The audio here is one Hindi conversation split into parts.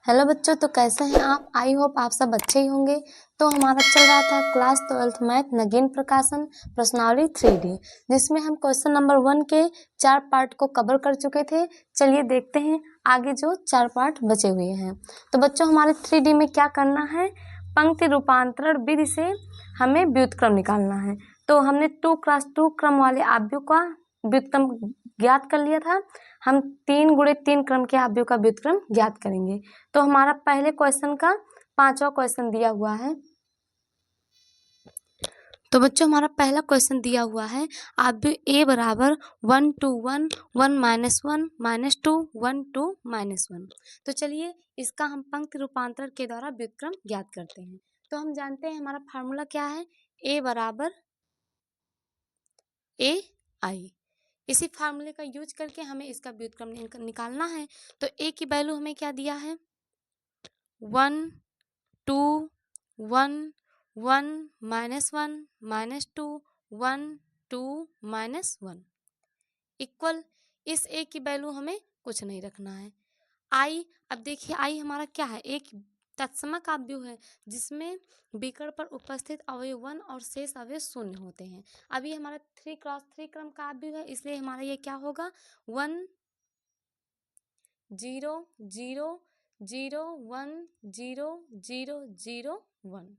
हेलो बच्चों, तो कैसे हैं आप? आई होप आप सब अच्छे ही होंगे। तो हमारा चल रहा था क्लास 12th मैथ नगीन प्रकाशन प्रश्नावली 3D, जिसमें हम क्वेश्चन नंबर 1 के 4 पार्ट को कवर कर चुके थे। चलिए देखते हैं आगे जो 4 पार्ट बचे हुए हैं। तो बच्चों, हमारे 3D में क्या करना है? पंक्ति रूपांतरण विधि से हमें व्युत्क्रम निकालना है। तो हमने 2x2 क्रम वाले आव्यूह का व्युत्क्रम ज्ञात कर लिया था। हम 3x3 क्रम के आव्यूह का व्युत्क्रम ज्ञात करेंगे। तो हमारा पहले क्वेश्चन का 5वां क्वेश्चन दिया हुआ है। तो बच्चों, हमारा पहला क्वेश्चन दिया हुआ है आव्यूह a बराबर 1 2 1 1 -1 -2 1 2 -1। तो चलिए इसका हम पंक्ति रूपांतरण के द्वारा व्युत्क्रम ज्ञात करते हैं। तो हम जानते हैं हमारा फार्मूला क्या है, a बराबर a i। इसी फार्मूले का यूज करके हमें इसका व्युत्क्रम निकालना है। तो a की वैल्यू हमें क्या दिया है, 1 2 1 1 -1 -2 1 2 -1 इक्वल इस a की वैल्यू हमें कुछ नहीं रखना है। i, अब देखिए i हमारा क्या है, एक तत्समक आव्यूह है जिसमें विकर्ण पर उपस्थित अवयव 1 और शेष अवयव 0 होते हैं। अभी हमारा 3x3 क्रम का आव्यूह है, इसलिए हमारा ये क्या होगा, 1 0 0 0 1 0 0 0 1।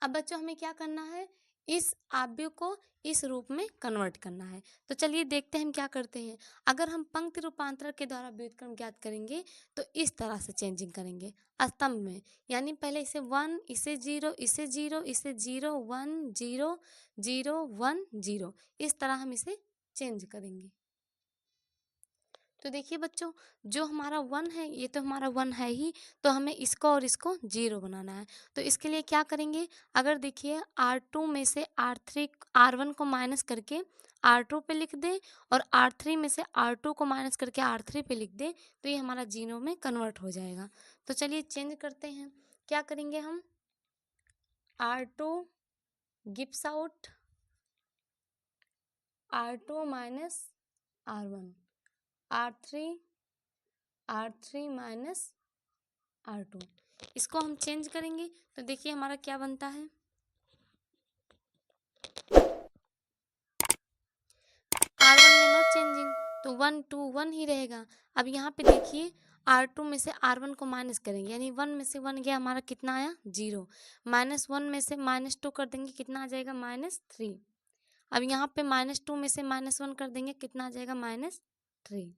अब बच्चों हमें क्या करना है, इस आव्यूह को इस रूप में कन्वर्ट करना है। तो चलिए देखते हैं हम क्या करते हैं। अगर हम पंक्ति रूपांतरण के द्वारा व्युत्क्रम ज्ञात करेंगे तो इस तरह से चेंजिंग करेंगे स्तंभ में, यानी पहले इसे 1 इसे 0 इसे 0 इसे 0 1 0 0 1 0, इस तरह हम इसे चेंज करेंगे। तो देखिए बच्चों, जो हमारा 1 है ये तो हमारा 1 है ही, तो हमें इसको और इसको 0 बनाना है। तो इसके लिए क्या करेंगे, अगर देखिए R2 में से R1 को माइनस करके R2 पे लिख दें और R3 में से R2 को माइनस करके R3 पे लिख दें तो ये हमारा 0 में कन्वर्ट हो जाएगा। तो चलिए चेंज करते हैं। क्या करेंगे हम, R2 gives out R2 minus R1, R3 minus R2, इसको हम चेंज करेंगे तो देखिए हमारा क्या बनता है, R1 में नो चेंजिंग, तो 1 2 1 ही रहेगा। अब यहाँ पे देखिए R2 में से R1 को माइनस करेंगे, यानी 1 में से 1 गया, हमारा कितना आया 0, -1 में से -2 कर देंगे, कितना आ जाएगा -3। अब यहाँ पे -2 में से -1 कर देंगे, कितना आ जाएगा -3।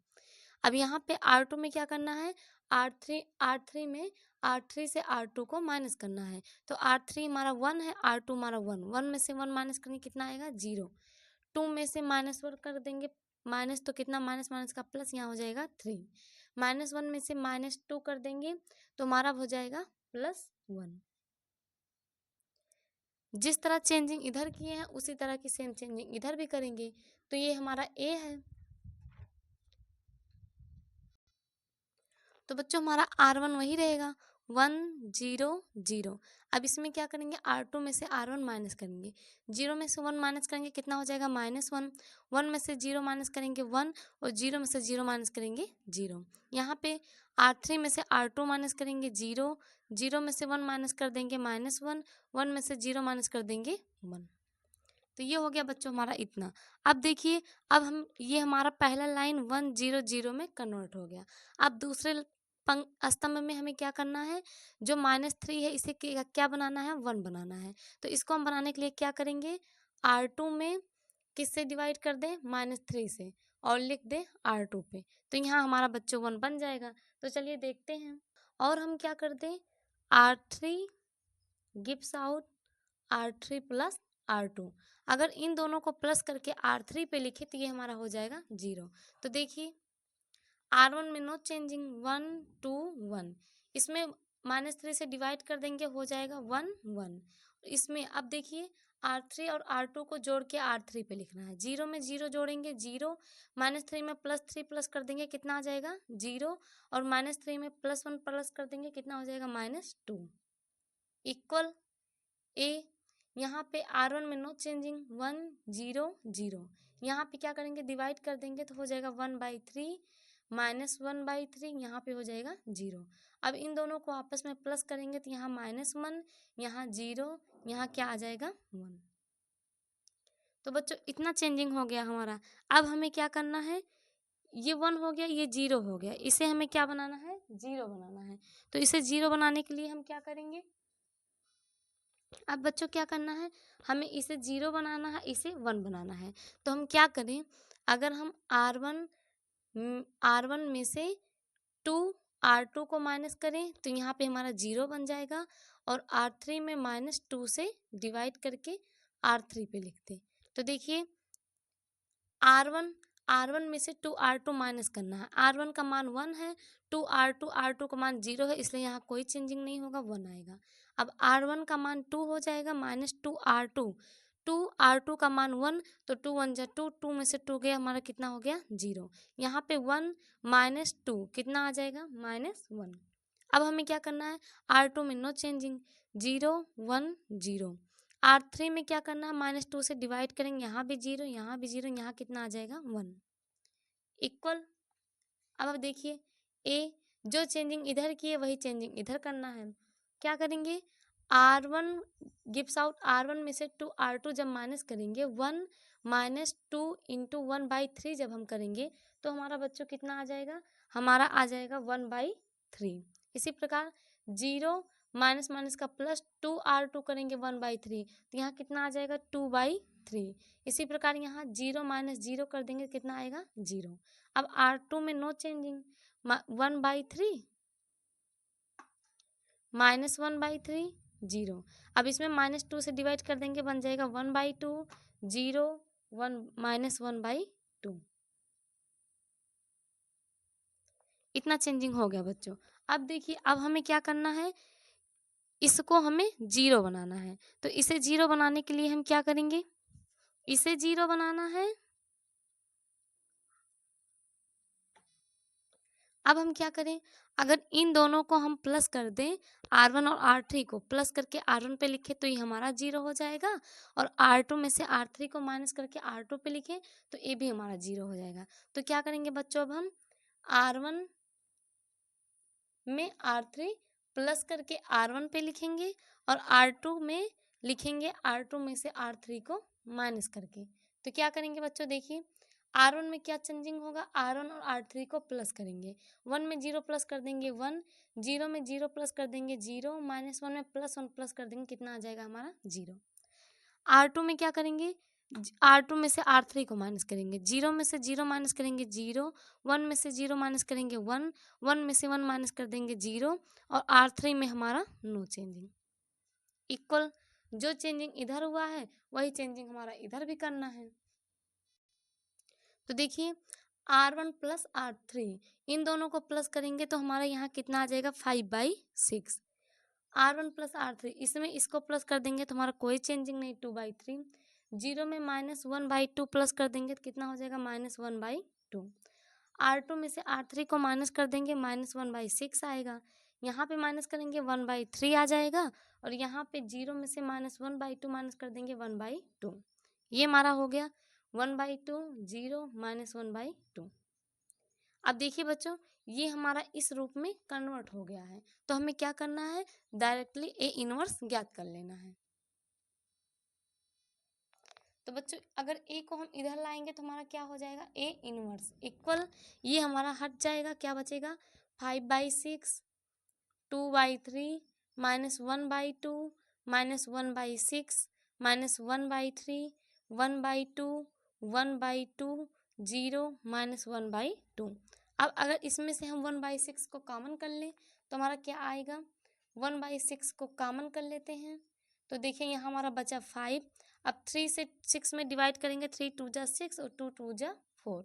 अब यहाँ पे R2 में क्या करना है, R3 में R3 से R2 को माइनस करना है। तो R3 हमारा 1 है, R2 हमारा 1, 1 में से 1 माइनस करेंगे, कितना आएगा 0। 2 में से -1 कर देंगे, माइनस तो कितना, माइनस माइनस का प्लस, यहाँ हो जाएगा 3। -1 में से -2 कर देंगे तो हमारा हो जाएगा +1। जिस तरह चेंजिंग इधर किए हैं उसी तरह की सेम चेंजिंग इधर भी करेंगे। तो ये हमारा A है। तो बच्चों हमारा R1 वही रहेगा 1 0 0। अब इसमें क्या करेंगे, R2 में से R1 माइनस करेंगे, 0 में से 1 माइनस करेंगे, कितना हो जाएगा -1। 1 में से 0 माइनस करेंगे 1 और 0 में से 0 माइनस करेंगे 0। यहाँ पे R3 में से R2 माइनस करेंगे 0, 0 में से 1 माइनस कर देंगे -1, 1 में से 0 माइनस कर देंगे 1। तो ये हो गया बच्चों हमारा इतना। अब देखिए, अब हम ये हमारा पहला लाइन 1 0 0 में कन्वर्ट हो गया। अब दूसरे स्तंभ में हमें क्या करना है, जो -3 है इसे क्या बनाना है, 1 बनाना है। तो इसको हम बनाने के लिए क्या करेंगे, R2 में किससे डिवाइड कर दें, -3 से, और लिख दें R2 पे। तो यहाँ हमारा बच्चों 1 बन जाएगा। तो चलिए देखते हैं। और हम क्या कर दें, R3 gives out R3 plus R2, अगर इन दोनों को प्लस करके R3 पे लिखे तो ये हमारा हो जाएगा 0। तो देखिए R1 में नो चेंजिंग, 1 2 1, इसमें -3 से डिवाइड कर देंगे, हो जाएगा 1 1। इसमें अब देखिए R3 और R2 को जोड़ के R3 पे लिखना है, 0 में 0 जोड़ेंगे 0, -3 में +3 प्लस कर देंगे, कितना आ जाएगा 0, और -3 में +1 प्लस कर देंगे, कितना हो जाएगा -2 इक्वल A। यहाँ पे R1 में नो चेंजिंग, 1 0 0, यहाँ पे क्या करेंगे, डिवाइड कर देंगे तो हो जाएगा 1/3 -1/3 यहाँ पे हो जाएगा 0। अब इन दोनों को आपस में प्लस करेंगे तो यहाँ -1, यहाँ 0, यहाँ क्या आ जाएगा 1। तो बच्चों इतना चेंजिंग हो गया हमारा। अब हमें क्या करना है, ये 1 हो गया, ये 0 हो गया, इसे हमें क्या बनाना है, 0 बनाना है। तो इसे 0 बनाने के लिए हम क्या करेंगे, अब बच्चों क्या करना है, हमें इसे 0 बनाना है, इसे 1 बनाना है। तो हम क्या करें, अगर हम R1 में से 2 R2 को माइनस करें तो यहाँ पे हमारा 0 बन जाएगा, और R3 में -2 से डिवाइड करके R3 पे लिखते। तो देखिए R1 में से 2 R2 माइनस करना है। R1 का मान 1 है, 2 R2 का मान 0 है, इसलिए यहाँ कोई चेंजिंग नहीं होगा, 1 आएगा। अब R1 का मान 2 हो जाएगा, -2 R2, 2 R2 का मान 1, तो 2 1 जा 2, 2 में से 2 गया, हमारा कितना हो गया 0। यहाँ पे 1 -2 कितना आ जाएगा -1। अब हमें क्या करना है, R2 में नो चेंजिंग, 0 1 0। R3 में क्या करना है, -2 से डिवाइड करेंगे, यहाँ भी 0, यहाँ भी 0, यहाँ कितना आ जाएगा 1 इक्वल। अब देखिए ए, जो चेंजिंग इधर की है वही चेंजिंग इधर करना है। क्या करेंगे, R1 गिव्स आउट, R1 में से 2 R2 जब माइनस करेंगे, 1 -2 इंटू 1/3 जब हम करेंगे तो हमारा बच्चों कितना आ जाएगा, हमारा आ जाएगा 1/3। इसी प्रकार 0 माइनस माइनस का प्लस 2 R2 करेंगे 1/3, तो यहाँ कितना आ जाएगा 2/3। इसी प्रकार यहाँ 0 - 0 कर देंगे, कितना आएगा 0। अब R2 में नो चेंजिंग, 1/3 -1/3 0। अब इसमें -2 से डिवाइड कर देंगे, बन जाएगा 1/2 0 1 -1/2। इतना चेंजिंग हो गया बच्चों। अब देखिए, अब हमें क्या करना है, इसको हमें 0 बनाना है। तो इसे 0 बनाने के लिए हम क्या करेंगे, इसे 0 बनाना है। अब हम क्या करें, अगर इन दोनों को हम प्लस कर दें, R1 और R3 को प्लस करके R1 पे लिखे तो ये हमारा 0 हो जाएगा, और R2 में से R3 को माइनस करके R2 पे लिखे तो ये भी हमारा 0 हो जाएगा। तो क्या करेंगे बच्चों, अब हम R1 में R3 प्लस करके R1 पे लिखेंगे, और R2 में लिखेंगे R2 में से R3 को माइनस करके। तो क्या करेंगे बच्चों, देखिए R1 में क्या चेंजिंग होगा, R1 और R3 को प्लस करेंगे, 1 में 0 प्लस कर देंगे 1, 0 में 0 प्लस कर देंगे 0, -1 में +1 प्लस कर देंगे, कितना आ जाएगा हमारा 0। R2 में क्या करेंगे, R2 में से R3 को माइनस करेंगे, 0 में से 0 माइनस करेंगे 0, 1 में से 0 माइनस करेंगे 1, 1 में से 1 माइनस कर देंगे 0, और R3 में हमारा नो चेंजिंग इक्वल। जो चेंजिंग इधर हुआ है वही चेंजिंग हमारा इधर भी करना है। तो देखिए R1 प्लस R3, इन दोनों को प्लस करेंगे तो हमारा यहाँ कितना आ जाएगा 5/6। R1 प्लस R3, इसमें इसको प्लस कर देंगे तो हमारा कोई चेंजिंग नहीं, 2/3। 0 में -1/2 प्लस कर देंगे तो कितना हो जाएगा -1/2। R2 में से R3 को माइनस कर देंगे, -1/6 आएगा। यहाँ पे माइनस करेंगे 1/3 आ जाएगा, और यहाँ पे 0 में से -1/2 माइनस कर देंगे 1/2। ये हमारा हो गया 1/2 0 -1/2। अब देखिए बच्चों, ये हमारा इस रूप में कन्वर्ट हो गया है। तो हमें क्या करना है, डायरेक्टली ए इनवर्स ज्ञात कर लेना है। तो बच्चों अगर ए को हम इधर लाएंगे तो हमारा क्या हो जाएगा, ए इनवर्स इक्वल, ये हमारा हट जाएगा, क्या बचेगा 5/6 2/3 -1/2 -1/6 -1/3 1/2 1/2 0 -1/2। अब अगर इसमें से हम 1/6 को कॉमन कर लें तो हमारा क्या आएगा, 1/6 को कॉमन कर लेते हैं तो देखिए यहाँ हमारा बचा 5। अब 3 से 6 में डिवाइड करेंगे, 3 2 जा 6 और 2 2 जा 4,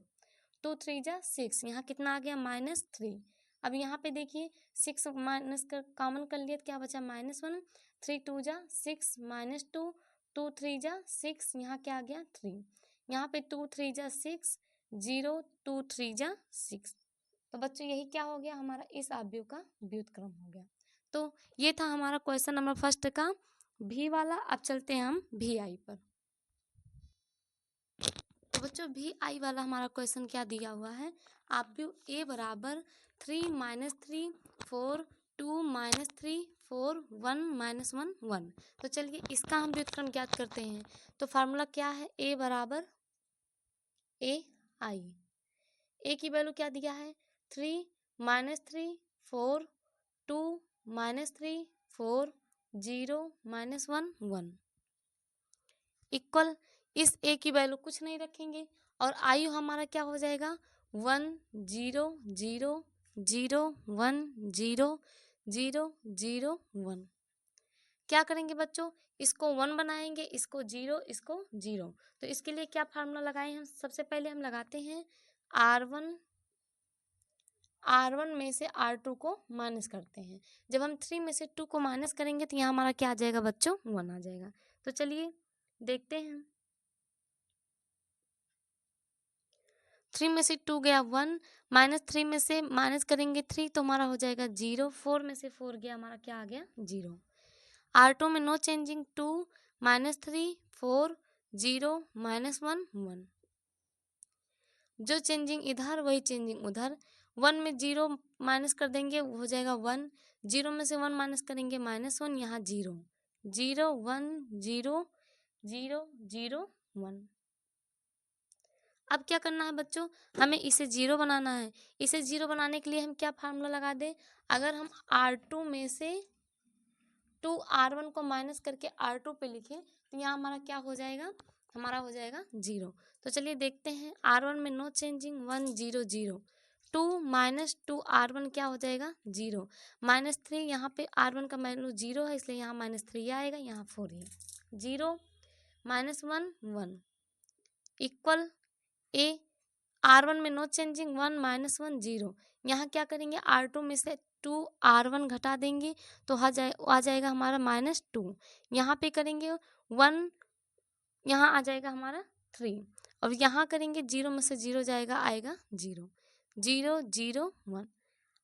2 3 जा 6, यहाँ कितना आ गया -3। अब यहाँ पे देखिए 6 माइनस कर कॉमन कर लिया तो क्या बचा -1, 3 2 जा 6 -2, 2 3 जा 6, यहाँ क्या आ गया 3, यहाँ पे 2 3 जा 6 0 2 3 जा 6। तो बच्चों यही क्या हो गया, हमारा इस अवयव का व्युत्क्रम हो गया। तो ये था हमारा क्वेश्चन नंबर फर्स्ट का भी वाला। अब चलते हैं हम भी आई पर। तो बच्चों भी आई वाला हमारा क्वेश्चन क्या दिया हुआ है, आप भी ए बराबर 3 माइनस 3 4 2 माइनस 3 4 1 माइनस 1 1। तो चलिए इसका हम व्युत्क्रम ज्ञात करते हैं। तो फार्मूला क्या है, ए बराबर ए आई। ए की वैल्यू क्या दिया है, 3 माइनस 3 4 2 माइनस 3 4 0 माइनस 1 1 इक्वल, इस ए की वैल्यू कुछ नहीं रखेंगे और आयु हमारा क्या हो जाएगा 1 0 0 0 1 0 0 0 1। क्या करेंगे बच्चों, इसको 1 बनाएंगे, इसको 0, इसको 0। तो इसके लिए क्या फार्मूला लगाए हम, सबसे पहले हम लगाते हैं R1 में से R2 को माइनस करते हैं। जब हम 3 में से 2 को माइनस करेंगे तो यहाँ हमारा क्या आ जाएगा बच्चों, 1 आ जाएगा। तो चलिए देखते हैं, 3 में से 2 गया 1, माइनस 3 में से माइनस करेंगे 3 तो हमारा हो जाएगा 0, 4 में से 4 गया, हमारा क्या आ गया 0। R2 में नो चेंजिंग 2 माइनस 3 4 0 माइनस 1 1। जो चेंजिंग इधर वही चेंजिंग उधर, 1 में 0 माइनस कर देंगे हो जाएगा 1, 0 में से 1 माइनस करेंगे -1, यहाँ 0 0 1 0 0 0 1। अब क्या करना है बच्चों, हमें इसे 0 बनाना है। इसे 0 बनाने के लिए हम क्या फार्मूला लगा दें, अगर हम R2 में से 2 R1 को माइनस करके R2 पे लिखें तो यहाँ हमारा क्या हो जाएगा, हमारा हो जाएगा 0। तो चलिए देखते हैं, R1 में नो चेंजिंग 1 0 0, 2 माइनस 2 R1 क्या हो जाएगा 0, -3 यहाँ पे R1 का वैल्यू 0 है इसलिए यहाँ -3 आएगा, यहाँ 4 है, 0 -1 1 इक्वल ए। R1 में नो चेंजिंग 1 -1 0, यहाँ क्या करेंगे R2 में से 2 R1 घटा देंगे तो आ जाएगा हमारा -2, यहाँ पे करेंगे 1, यहाँ आ जाएगा हमारा 3 और यहाँ करेंगे 0 में से 0 जाएगा, आएगा 0 0 0 1।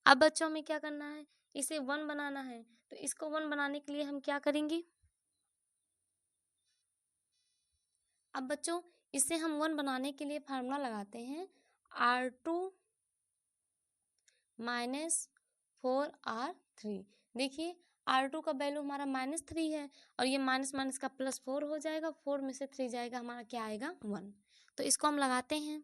अब बच्चों में क्या करना है, इसे 1 बनाना है। तो इसको 1 बनाने के लिए हम क्या करेंगे, अब बच्चों इसे हम 1 बनाने के लिए फार्मूला लगाते हैं R2 माइनस 4R3। देखिए R2 का वैल्यू हमारा -3 है और ये माइनस माइनस का +4 हो जाएगा, 4 में से 3 जाएगा, हमारा क्या आएगा 1। तो इसको हम लगाते हैं,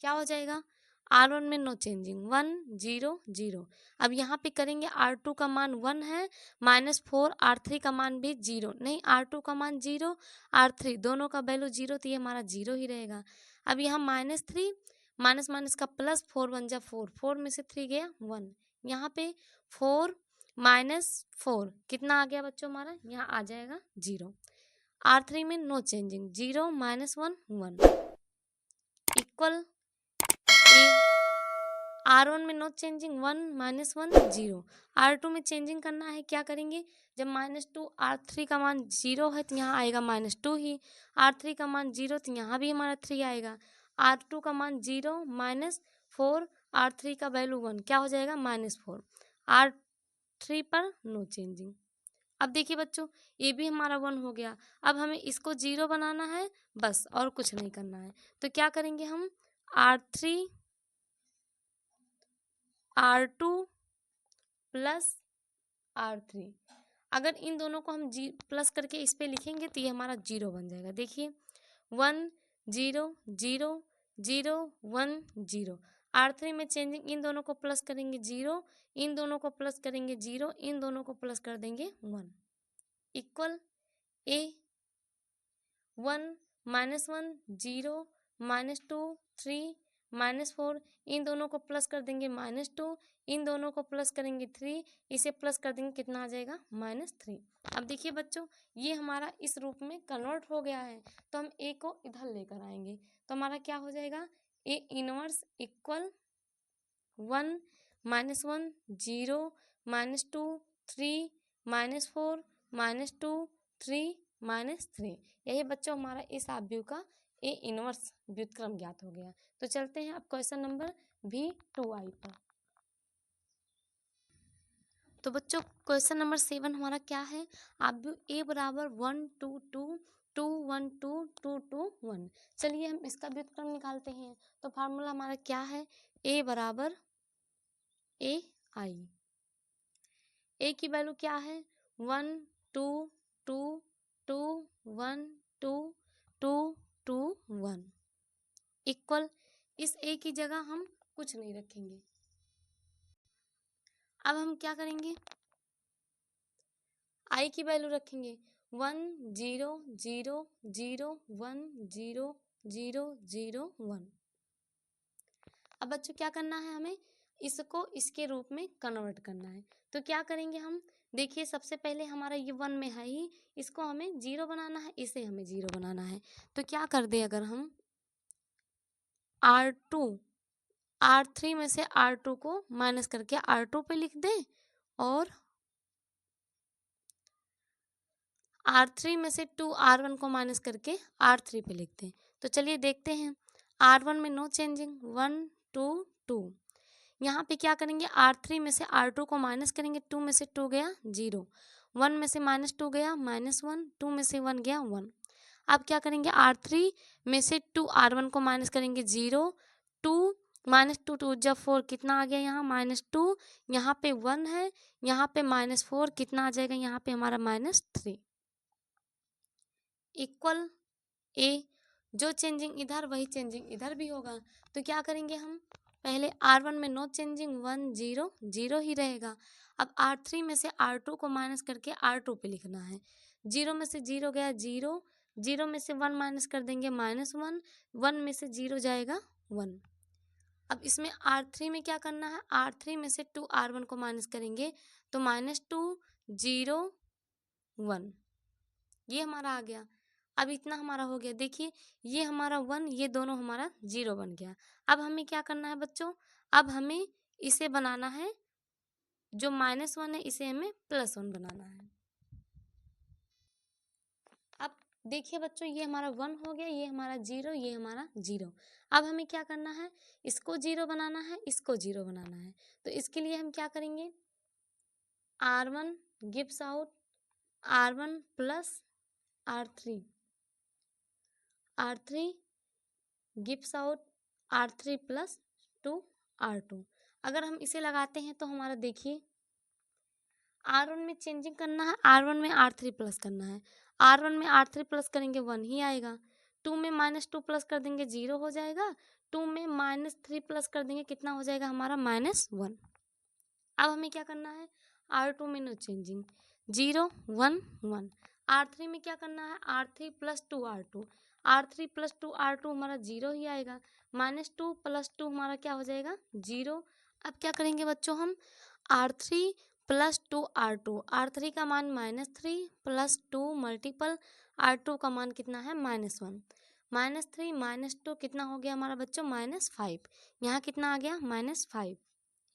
क्या हो जाएगा, R1 में नो चेंजिंग 1 0 0। अब यहाँ पे करेंगे R2 का मान 1 है, -4 R3 का मान भी 0 नहीं, R2 का मान 0 R3 दोनों का वैल्यू 0, तो ये हमारा 0 ही रहेगा। अब यहाँ -3 माइनस माइनस का +4 बन जा 4, 4 में से 3 गया 1, यहाँ पे 4 -4 कितना आ गया बच्चों हमारा, यहाँ आ जाएगा 0। R3 में नो चेंजिंग 0 -1 1 इक्वल R1 में नो चेंजिंग 1 -1 0। R2 में चेंजिंग करना है, क्या करेंगे, जब -2 R3 का मान 0 है तो यहाँ आएगा -2 ही, R3 का मान 0 तो यहाँ भी हमारा 3 आएगा, R2 का मान 0 -4 R3 का वैल्यू 1 क्या हो जाएगा -4, R3 पर नो चेंजिंग। अब देखिए बच्चों ये भी हमारा 1 हो गया। अब हमें इसको 0 बनाना है बस, और कुछ नहीं करना है। तो क्या करेंगे हम, R3 R2 प्लस R3, अगर इन दोनों को हम प्लस करके इस पे लिखेंगे तो ये हमारा 0 बन जाएगा। देखिए 1 0 0 0 1 0, R3 में चेंजिंग, इन दोनों को प्लस करेंगे 0, इन दोनों को प्लस करेंगे 0, इन दोनों को प्लस कर देंगे 1 इक्वल ए 1 -1 0 -2 3 -4, इन दोनों को प्लस कर देंगे -2, इन दोनों को प्लस करेंगे 3, इसे प्लस कर देंगे कितना आ जाएगा -3। अब देखिए बच्चों ये हमारा इस रूप में कन्वर्ट हो गया है, तो हम ए को इधर लेकर आएंगे तो हमारा क्या हो जाएगा, ए इनवर्स इक्वल 1 -1 0 -2 3 -4 -2 3 -3। यही बच्चों हमारा इस आव्यूह का ए इनवर्स व्युत्क्रम ज्ञात हो गया। तो चलते हैं अब क्वेश्चन नंबर V2I पर। तो बच्चों क्वेश्चन नंबर 7 हमारा क्या है, आव्यूह ए बराबर 1 2 2 2 1 2 2 2 1। चलिए हम इसका व्युत्क्रम निकालते हैं। तो फार्मूला हमारा क्या है, a बराबर a i। a की वैल्यू क्या है, 1 2 2 2 1 2 2 2 1 इक्वल, इस a की जगह हम कुछ नहीं रखेंगे। अब हम क्या करेंगे, i की वैल्यू रखेंगे 1 0 0 0 1 0 0 0 1। अब बच्चों क्या करना है, हमें इसको इसके रूप में कन्वर्ट करना है। तो क्या करेंगे हम, देखिए सबसे पहले हमारा ये 1 में है ही, इसको हमें 0 बनाना है, इसे हमें 0 बनाना है। तो क्या कर दे, अगर हम R2 R3 में से R2 को माइनस करके R2 पे लिख दें और R3 में से 2 R1 को माइनस करके R3 पे लिखते हैं। तो चलिए देखते हैं, R1 में नो चेंजिंग 1 2 2। यहाँ पे क्या करेंगे, R3 में से R2 को माइनस करेंगे, 2 में से 2 गया 0, 1 में से -2 गया -1, 2 में से 1 गया 1। अब क्या करेंगे, R3 में से 2 R1 को माइनस करेंगे 0, 2 -2 2 जब 4 कितना आ गया यहाँ -2, यहाँ पे 1 है, यहाँ पे -4 कितना आ जाएगा, यहाँ पे हमारा -3 इक्वल a। जो चेंजिंग इधर वही चेंजिंग इधर भी होगा। तो क्या करेंगे हम, पहले R1 में नो चेंजिंग 1 0 0 ही रहेगा। अब R3 में से R2 को माइनस करके R2 पे लिखना है। 0 में से 0 गया 0, 0 में से 1 माइनस कर देंगे -1, 1 में से 0 जाएगा 1। अब इसमें R3 में क्या करना है, R3 में से 2 R1 को माइनस करेंगे तो -2 0 1, ये हमारा आ गया। अब इतना हमारा हो गया, देखिए ये हमारा 1, ये दोनों हमारा 0 बन गया। अब हमें क्या करना है बच्चों, अब हमें इसे बनाना है, जो -1 है इसे हमें +1 बनाना है। अब देखिए बच्चों, ये हमारा 1 हो गया, ये हमारा 0, ये हमारा 0। अब हमें क्या करना है, इसको 0 बनाना है, इसको 0 बनाना है। तो इसके लिए हम क्या करेंगे, R1 gives out R1 plus R3, R3 gives out R3 plus 2 R2। अगर हम इसे लगाते हैं तो हमारा देखिए, R1 में चेंजिंग करना है, R1 में R3 प्लस करना है। R1 में R3 प्लस करेंगे 1 ही आएगा, 2 में -2 प्लस कर देंगे 0 हो जाएगा, 2 में -3 प्लस कर देंगे कितना हो जाएगा हमारा -1। अब हमें क्या करना है, R2 में नो चेंजिंग 0 1 1। R3 में क्या करना है, R3 plus 2 R2, R3 plus 2 R2 हमारा 0 ही आएगा, -2 प्लस 2 हमारा क्या हो जाएगा 0। अब क्या करेंगे बच्चों, हम R3 प्लस 2 R2, R3 का मान -3 प्लस 2 मल्टीपल R2 का मान कितना है -1, -3 -2 कितना हो गया हमारा बच्चों -5। यहाँ कितना आ गया -5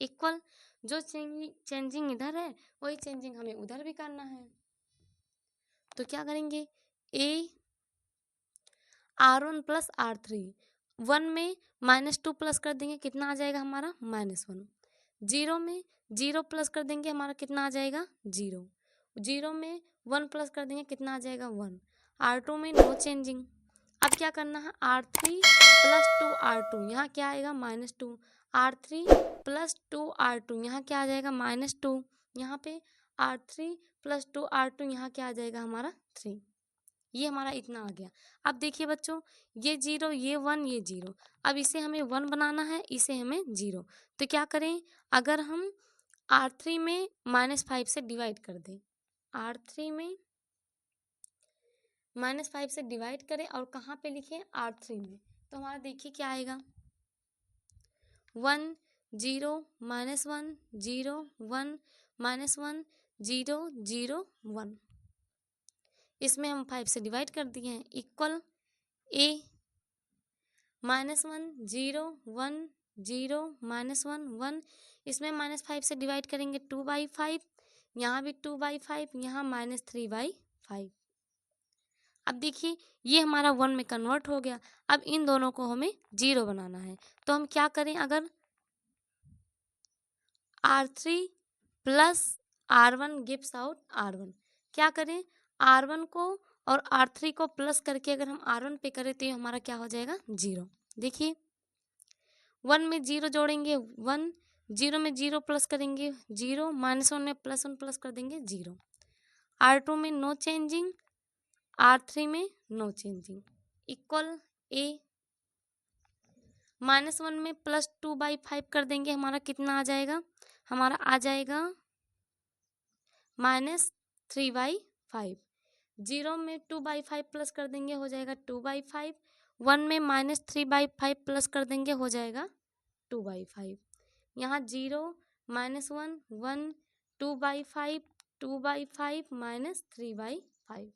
इक्वल, जो चेंजिंग इधर है वही चेंजिंग हमें उधर भी करना है। तो क्या करेंगे, a R1 प्लस R3, 1 में -2 प्लस कर देंगे कितना आ जाएगा हमारा -1, 0 में 0 प्लस कर देंगे हमारा कितना आ जाएगा 0, 0 में 1 प्लस कर देंगे कितना आ जाएगा 1। R2 में नो चेंजिंग। अब क्या करना है, R3 प्लस 2 R2, यहाँ क्या आएगा -2, R3 प्लस 2 R2, यहाँ क्या आ जाएगा -2, यहाँ पे R3 प्लस 2 R2, यहाँ क्या आ जाएगा हमारा 3। ये हमारा इतना आ गया। अब देखिए बच्चों, ये 0 ये 1 ये 0, अब इसे हमें 1 बनाना है, इसे हमें 0। तो क्या करें, अगर हम R3 में -5 से डिवाइड कर दें, R3 में -5 से डिवाइड करें और कहाँ पे लिखें, R3 में, तो हमारा देखिए क्या आएगा, 1 0 -1 0 1 -1 0 0 1। इसमें हम 5 से डिवाइड कर दिए हैं इक्वल, a -1 0 1 0 -1 1, इसमें -5 से डिवाइड करेंगे 2/5, यहाँ भी 2/5, यहाँ -3/5। अब देखिए ये हमारा 1 में कन्वर्ट हो गया। अब इन दोनों को हमें 0 बनाना है। तो हम क्या करें, अगर R3 plus R1 gives out R1, क्या करें, R1 को और R3 को प्लस करके अगर हम R1 पे करें तो ये हमारा क्या हो जाएगा 0। देखिए 1 में 0 जोड़ेंगे 1, 0 में 0 प्लस करेंगे 0, -1 में +1 प्लस कर देंगे 0। R2 में नो चेंजिंग, R3 में नो चेंजिंग, इक्वल A। -1 में +2/5 कर देंगे, हमारा कितना आ जाएगा, हमारा आ जाएगा -3/5। 0 में 2/5 प्लस कर देंगे, हो जाएगा 2/5। 1 में -3/5 प्लस कर देंगे, हो जाएगा 2/5। यहाँ 0 -1 1 2/5 2/5 -3/5।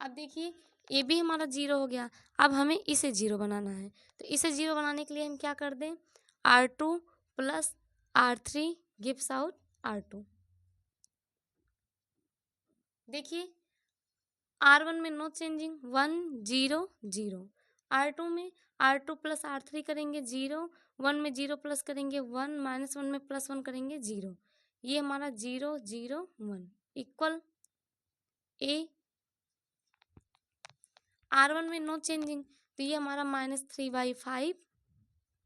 अब देखिए ये भी हमारा 0 हो गया। अब हमें इसे 0 बनाना है, तो इसे 0 बनाने के लिए हम क्या कर दें, R2 + R3 gives out R2। देखिए R1 में नो चेंजिंग 1 0 0। R2 में R2 + R3 करेंगे 0, 1 में 0 प्लस करेंगे 1, -1 में +1 करेंगे 0। ये हमारा 0 0 1 इक्वल A। R1 में नो चेंजिंग, तो ये हमारा -3/5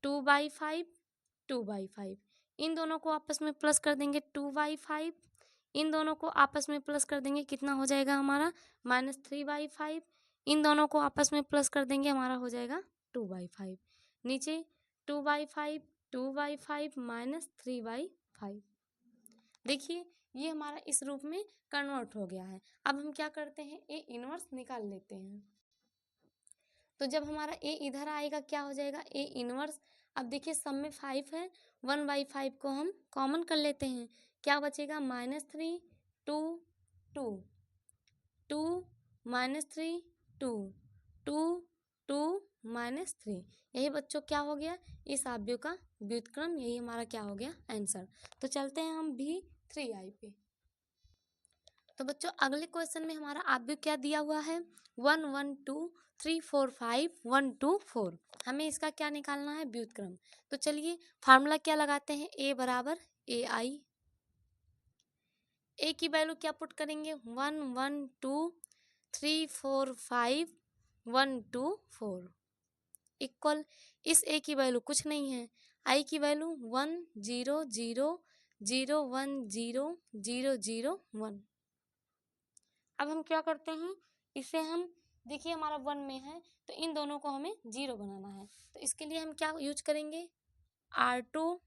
2/5 2/5। इन दोनों को आपस में प्लस कर देंगे 2/5, इन दोनों को आपस में प्लस कर देंगे, कितना हो जाएगा हमारा -3/5। इन दोनों को आपस में प्लस कर देंगे, हमारा हो जाएगा 2/5। नीचे 2/5 2/5 -3/5। देखिए ये हमारा इस रूप में कन्वर्ट हो गया है। अब हम क्या करते हैं, ए इनवर्स निकाल लेते हैं। तो जब हमारा ए इधर आएगा क्या हो जाएगा, ए इनवर्स। अब देखिए सब में 5 है, 1/5 को हम कॉमन कर लेते हैं, क्या बचेगा -3 2 2 2 -3 2 2 2 -3। यही बच्चों क्या हो गया, इस आव्यूह का व्युत्क्रम, यही हमारा क्या हो गया आंसर। तो चलते हैं हम B3I पे। तो बच्चों अगले क्वेश्चन में हमारा आव्यूह क्या दिया हुआ है, 1 1 2 3 4 5 1 2 4। हमें इसका क्या निकालना है, व्युत्क्रम। तो चलिए फार्मूला क्या लगाते हैं, A बराबर AI। A की वैल्यू क्या पुट करेंगे, 1 1 2 3 4 5 1 2 4 इक्वल, इस A की वैल्यू कुछ नहीं है, I की वैल्यू 1 0 0 0 1 0 0 0 1। अब हम क्या करते हैं, इसे हम देखिए हमारा 1 में है, तो इन दोनों को हमें 0 बनाना है। तो इसके लिए हम क्या यूज करेंगे, R2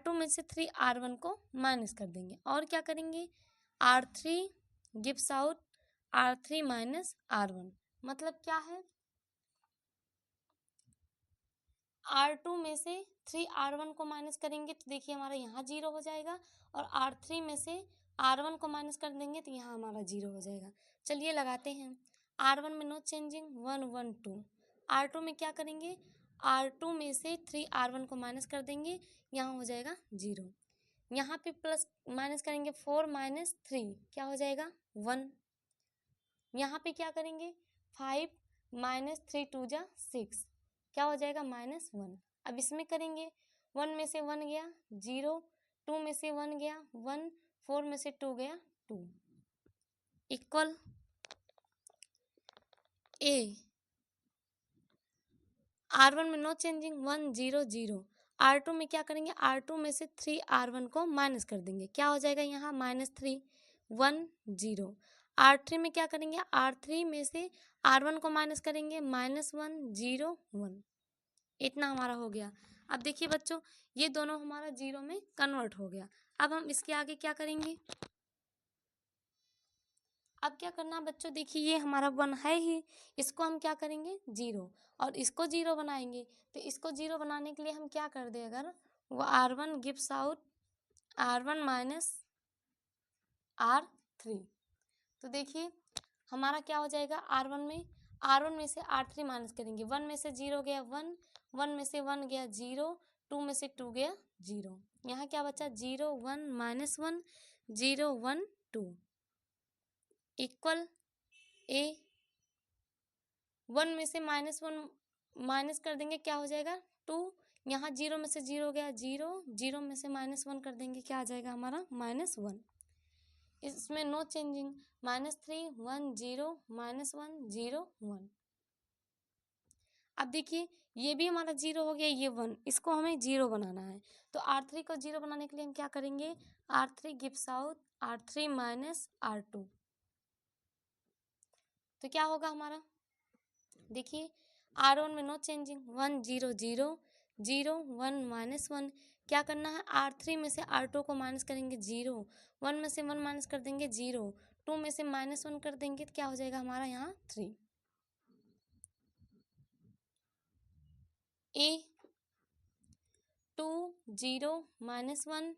में से 3 R1 को माइनस कर देंगे, और क्या करेंगे, R3 gives out R3 minus R1। मतलब क्या है, R2 में से 3 R1 को माइनस करेंगे तो देखिए हमारा यहाँ 0 हो जाएगा, और R3 में से R1 को माइनस कर देंगे तो यहाँ हमारा 0 हो जाएगा। चलिए लगाते हैं, R1 में नो चेंजिंग 1 1 2। R2 में क्या करेंगे, R2 में से 3 R1 को माइनस कर देंगे, यहाँ हो जाएगा 0। यहाँ पे प्लस माइनस करेंगे 4 -3 क्या हो जाएगा 1। यहाँ पे क्या करेंगे, 5 -3 2 जा 6 क्या हो जाएगा -1। अब इसमें करेंगे, 1 में से 1 गया 0, 2 में से 1 गया 1, 4 में से 2 गया 2 इक्वल A। R1 में नो चेंजिंग 1 0 0। R2 में क्या करेंगे, R2 में से 3 R1 को माइनस कर देंगे, क्या हो जाएगा यहाँ -3 1 0। R3 में क्या करेंगे, R3 में से R1 को माइनस करेंगे -1 0 1। इतना हमारा हो गया। अब देखिए बच्चों ये दोनों हमारा 0 में कन्वर्ट हो गया। अब हम इसके आगे क्या करेंगे, अब क्या करना बच्चों, देखिए ये हमारा 1 है ही, इसको हम क्या करेंगे 0, और इसको 0 बनाएंगे। तो इसको 0 बनाने के लिए हम क्या कर दे, अगर वो R1 gives out R1 minus R3। तो देखिए हमारा क्या हो जाएगा, R1 में से R3 माइनस करेंगे, 1 में से 0 गया 1, 1 में से 1 गया 0, 2 में से 2 गया 0। यहाँ क्या बचा 0 1 -1 0 1 2 इक्वल A। 1 में से -1 माइनस कर देंगे, क्या हो जाएगा 2। यहाँ 0 में से 0 गया 0, 0 में से -1 कर देंगे, क्या आ जाएगा हमारा -1। इसमें नो चेंजिंग, -3 1 0 -1 0 1। अब देखिए ये भी हमारा 0 हो गया, ये 1, इसको हमें 0 बनाना है। तो R3 को 0 बनाने के लिए हम क्या करेंगे, R3 gives out R3 minus R2। तो क्या होगा हमारा, देखिए R1 में नो चेंजिंग, 1 0 0 0 1 -1। क्या करना है, R3 में से R2 को माइनस करेंगे 0, 1 में से 1 माइनस कर देंगे 0, 2 में से -1 कर देंगे तो क्या हो जाएगा हमारा यहाँ 3। A 2 0 -1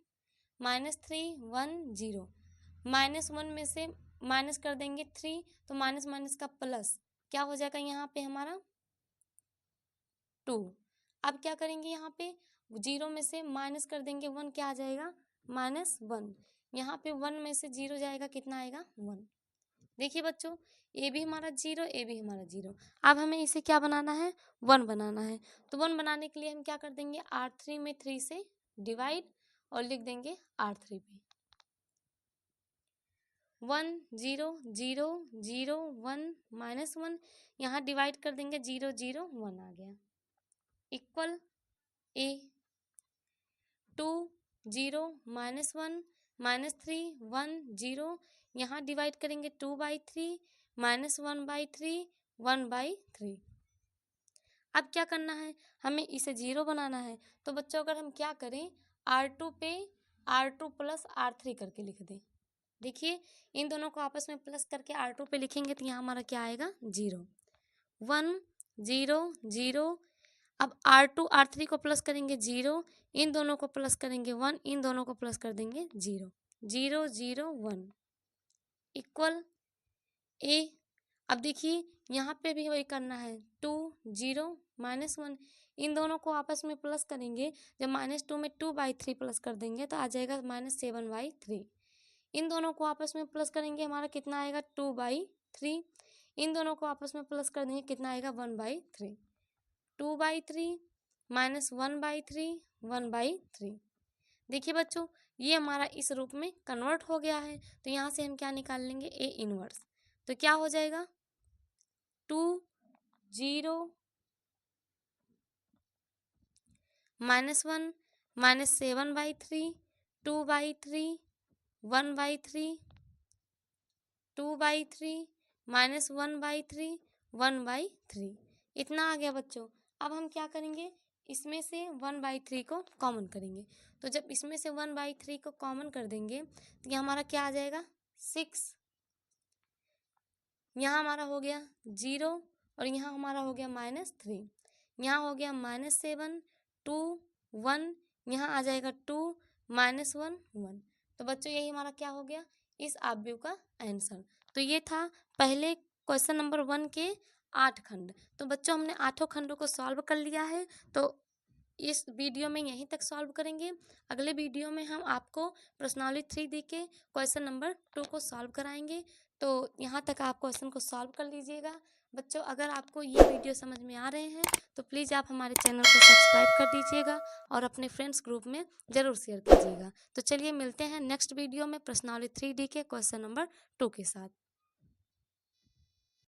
-3 1 0, -1 में से माइनस कर देंगे 3, तो माइनस माइनस का प्लस क्या हो जाएगा यहाँ पे हमारा 2। अब क्या करेंगे, यहाँ पे 0 में से माइनस कर देंगे 1, क्या आ जाएगा -1। यहाँ पे 1 में से 0 जाएगा, कितना आएगा 1। देखिए बच्चों ए भी हमारा 0, ए भी हमारा 0। अब हमें इसे क्या बनाना है, 1 बनाना है। तो 1 बनाने के लिए हम क्या कर देंगे, R3 में 3 से डिवाइड और लिख देंगे R3 पे 1 0 0 0 1 -1, यहाँ डिवाइड कर देंगे 0 0 1 आ गया, इक्वल A 2 0 -1 -3 1 0, यहाँ डिवाइड करेंगे 2/3 -1/3 1/3। अब क्या करना है, हमें इसे 0 बनाना है। तो बच्चों अगर हम क्या करें, R2 पे R2 प्लस R3 करके लिख दें। देखिए इन दोनों को आपस में प्लस करके R2 पे लिखेंगे तो यहाँ हमारा क्या आएगा 0 1 0 0। अब R2 R3 को प्लस करेंगे 0, इन दोनों को प्लस करेंगे 1, इन दोनों को प्लस कर देंगे 0 0 0 1 इक्वल A। अब देखिए यहाँ पे भी वही करना है, 2 0 -1, इन दोनों को आपस में प्लस करेंगे, जब -2 में 2/3 प्लस कर देंगे तो आ जाएगा -7/3। इन दोनों को आपस में प्लस करेंगे, हमारा कितना आएगा 2/3। इन दोनों को आपस में प्लस कर देंगे, कितना आएगा 1/3। 2/3 -1/3 1/3। देखिए बच्चों ये हमारा इस रूप में कन्वर्ट हो गया है। तो यहाँ से हम क्या निकाल लेंगे, A इनवर्स। तो क्या हो जाएगा 2 0 -1 -7/3 2/3 1/3 2/3 -1/3 1/3, इतना आ गया बच्चों। अब हम क्या करेंगे, इसमें से 1/3 को कॉमन करेंगे। तो जब इसमें से 1/3 को कॉमन कर देंगे तो ये हमारा क्या आ जाएगा 6। यहाँ हमारा हो गया 0 और यहाँ हमारा हो गया -3, यहाँ हो गया -7 2 1, यहाँ आ जाएगा 2 -1 1। तो बच्चों यही हमारा क्या हो गया, इस अवयव का आंसर। तो ये था पहले क्वेश्चन नंबर 1 के 8 खंड। तो बच्चों हमने 8 खंडों को सॉल्व कर लिया है। तो इस वीडियो में यहीं तक सॉल्व करेंगे। अगले वीडियो में हम आपको प्रश्नावली 3 दे के क्वेश्चन नंबर 2 को सॉल्व कराएंगे। तो यहाँ तक आप क्वेश्चन को सॉल्व कर लीजिएगा। बच्चों अगर आपको ये वीडियो समझ में आ रहे हैं तो प्लीज़ आप हमारे चैनल को सब्सक्राइब कर दीजिएगा और अपने फ्रेंड्स ग्रुप में ज़रूर शेयर कीजिएगा। तो चलिए मिलते हैं नेक्स्ट वीडियो में प्रश्नावली 3D के क्वेश्चन नंबर 2 के साथ।